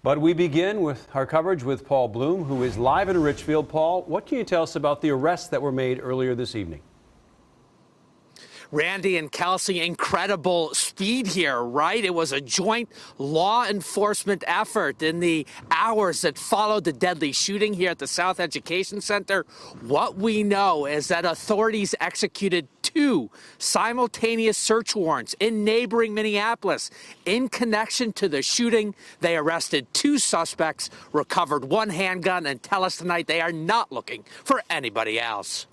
But we begin with our coverage with Paul Bloom, who is live in Richfield. Paul, what can you tell us about the arrests that were made earlier this evening? Randy and Kelsey, incredible speed here, right? It was a joint law enforcement effort in the hours that followed the deadly shooting here at the South Education Center. What we know is that authorities executed 2 simultaneous search warrants in neighboring Minneapolis. In connection to the shooting, they arrested 2 suspects, recovered 1 handgun, and tell us tonight they are not looking for anybody else.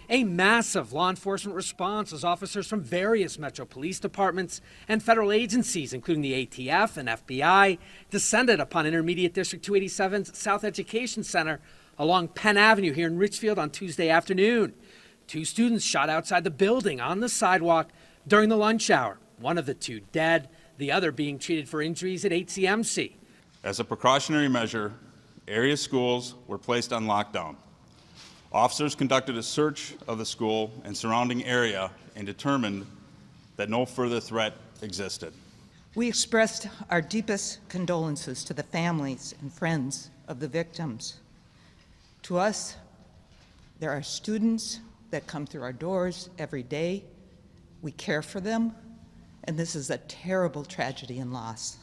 A massive law enforcement response as officers from various Metro Police departments and federal agencies, including the ATF and FBI, descended upon Intermediate District 287's South Education Center along Penn Avenue here in Richfield on Tuesday afternoon. 2 students shot outside the building on the sidewalk during the lunch hour. One of the 2 dead, the other being treated for injuries at HCMC. As a precautionary measure, area schools were placed on lockdown. Officers conducted a search of the school and surrounding area and determined that no further threat existed. We expressed our deepest condolences to the families and friends of the victims. To us, there are students that come through our doors every day. We care for them, and this is a terrible tragedy and loss.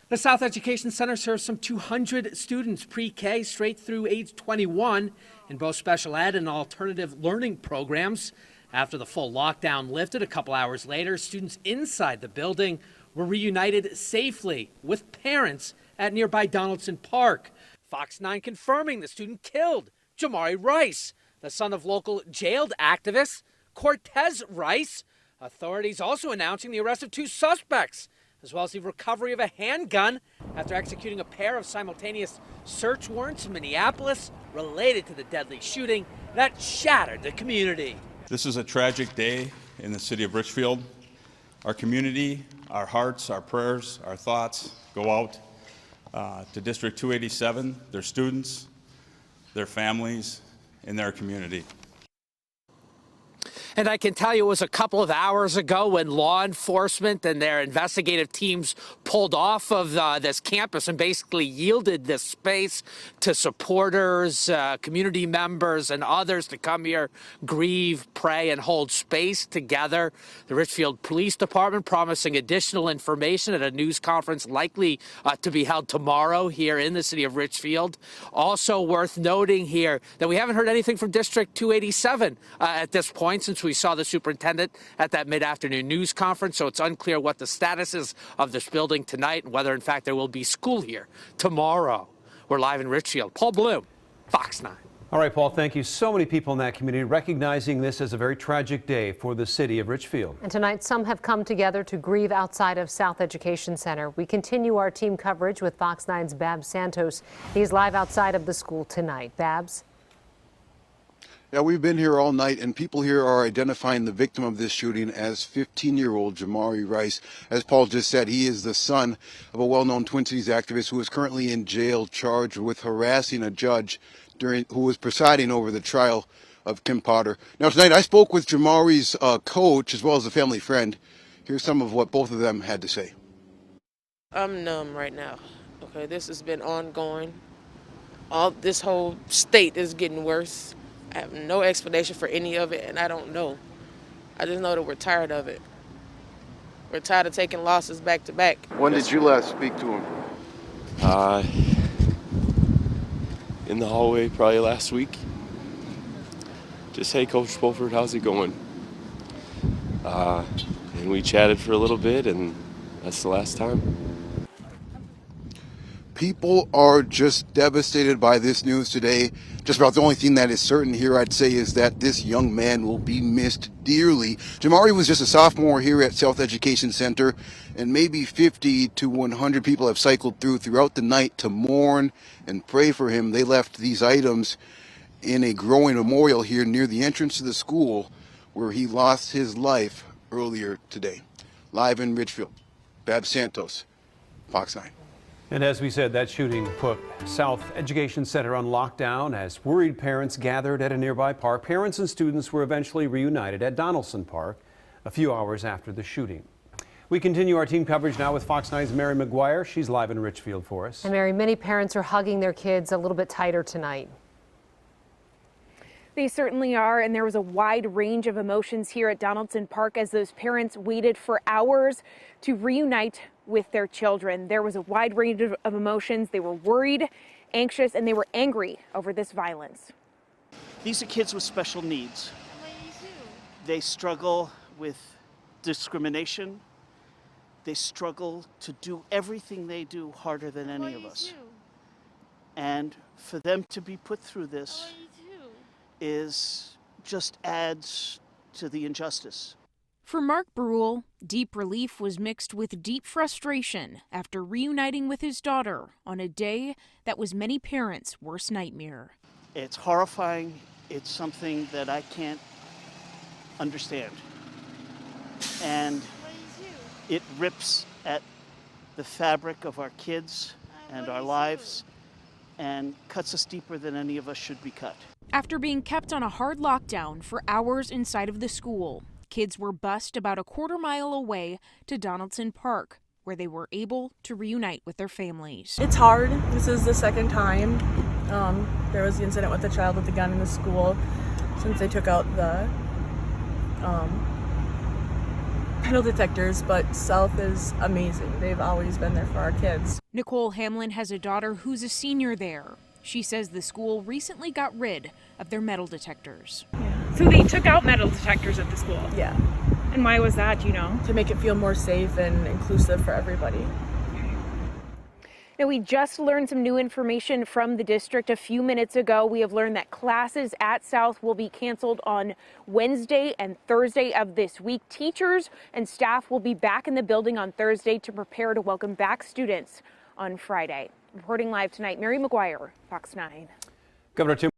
The South Education Center serves some 200 students pre-K straight through age 21 in both special ed and alternative learning programs. After the full lockdown lifted a couple hours later, students inside the building were reunited safely with parents at nearby Donaldson Park. Fox 9 confirming the student killed, Jamari Rice, the son of local jailed activist Cortez Rice. Authorities also announcing the arrest of 2 suspects, as well as the recovery of a handgun after executing a pair of simultaneous search warrants in Minneapolis related to the deadly shooting that shattered the community. This is a tragic day in the city of Richfield. Our community, our hearts, our prayers, our thoughts go out to District 287, their students, their families, and their community. And I can tell you it was a couple of hours ago when law enforcement and their investigative teams pulled off of this campus and basically yielded this space to supporters, community members, and others to come here, grieve, pray, and hold space together. The Richfield Police Department promising additional information at a news conference likely to be held tomorrow here in the city of Richfield. Also worth noting here that we haven't heard anything from District 287 at this point since we saw the superintendent at that mid-afternoon news conference, so it's unclear what the status is of this building tonight and whether, in fact, there will be school here tomorrow. We're live in Richfield. Paul Bloom, Fox 9. All right, Paul, thank you. So many people in that community recognizing this as a very tragic day for the city of Richfield. And tonight, some have come together to grieve outside of South Education Center. We continue our team coverage with Fox 9's Babs Santos. He's live outside of the school tonight. Babs? Yeah, we've been here all night, and people here are identifying the victim of this shooting as 15-year-old Jamari Rice. As Paul just said, he is the son of a well-known Twin Cities activist who is currently in jail charged with harassing a judge who was presiding over the trial of Kim Potter. Now, tonight I spoke with Jamari's coach as well as a family friend. Here's some of what both of them had to say. I'm numb right now. Okay, this has been ongoing. This whole state is getting worse. I have no explanation for any of it, and I don't know. I just know that we're tired of it. We're tired of taking losses back to back. When did you last speak to him? In the hallway probably last week. Just, hey, Coach Spolford, how's it going? And we chatted for a little bit, and that's the last time. People are just devastated by this news today. Just about the only thing that is certain here, I'd say, is that this young man will be missed dearly. Jamari was just a sophomore here at South Education Center, and maybe 50 to 100 people have cycled throughout the night to mourn and pray for him. They left these items in a growing memorial here near the entrance to the school where he lost his life earlier today. Live in Richfield, Babs Santos, Fox 9. And as we said, that shooting put South Education Center on lockdown as worried parents gathered at a nearby park. Parents and students were eventually reunited at Donaldson Park a few hours after the shooting. We continue our team coverage now with Fox 9's Mary McGuire. She's live in Richfield for us. And Mary, many parents are hugging their kids a little bit tighter tonight. They certainly are, and there was a wide range of emotions here at Donaldson Park as those parents waited for hours to reunite with their children. There was a wide range of emotions. They were worried, anxious, and they were angry over this violence. These are kids with special needs. They struggle with discrimination. They struggle to do everything they do harder than any of us. And for them to be put through this just adds to the injustice. For Mark Brule, deep relief was mixed with deep frustration after reuniting with his daughter on a day that was many parents' worst nightmare. It's horrifying. It's something that I can't understand. And it rips at the fabric of our kids and our lives and cuts us deeper than any of us should be cut. After being kept on a hard lockdown for hours inside of the school, kids were bused about a quarter-mile away to Donaldson Park, where they were able to reunite with their families. It's hard. This is the second time. There was the incident with the child with the gun in the school since they took out the metal detectors, but South is amazing. They've always been there for our kids. Nicole Hamlin has a daughter who's a senior there. She says the school recently got rid of their metal detectors. Yeah. So they took out metal detectors at the school? Yeah. And why was that, do you know? To make it feel more safe and inclusive for everybody. Now, we just learned some new information from the district a few minutes ago. We have learned that classes at South will be canceled on Wednesday and Thursday of this week. Teachers and staff will be back in the building on Thursday to prepare to welcome back students on Friday. Reporting live tonight, Mary McGuire, Fox 9. Governor Tim